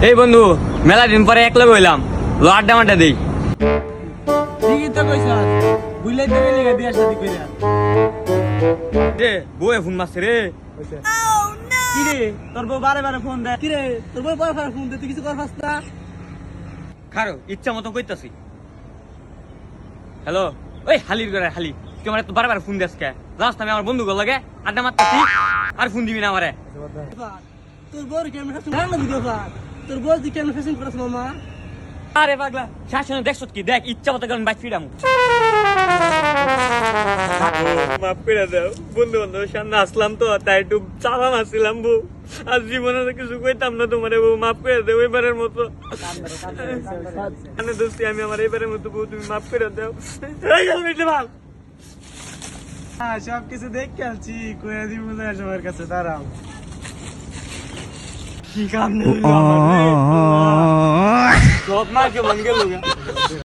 এই বন্ধু মেলা দিন পরে একলা হইলাম, লো আড্ডা মাড্ডা দেই। ঠিকই তো কইছস, বুঝলাই তো গেলি বিয়া শাদি কইরা। রে বউয়ে ফোন মারছে রে। কি রে তোর বউ বারে বারে ফোন দেয়? কি রে তোর বউ বারে বারে ফোন দেয়, তুই কিছু করছস না? খারো ইচ্ছা মতো কইতাছি। হ্যালো, ওই হালির করে হালি, তুই আমার এত বারবার ফোন দিস কে? লাস্ট আমি আমার বন্ধু গো লাগে আড্ডা মারতাছি, আর ফোন দিবি না আমারে। তোর বউর কেমন ফেসিং না না ভিডিও কর, তোর বউ দি কেমন ফেসিং করছ মামা? আরে পাগলা শাসনে দেখছত কি, দেখ ইচ্ছা মতো কারণ বাইক ফিরাম। মাফ করে দাও, বন্ধু বান্ধবের সামনে আসলাম তো তাই একটু চালাম আসছিলাম বউ, আর জীবনে তো কিছু কইতাম না তোমারে বউ, মাফ করে দেও এবারের মতো। দোস্তি আমি আমার এবারের মতো বউ তুমি মাফ করে দাও। ভাব হ্যাঁ সব কিছু দেখে আনছি, কইয়া দিব না সবার কাছে, দাঁড়াও। কি কাম নেই সব মার কেমন গেল।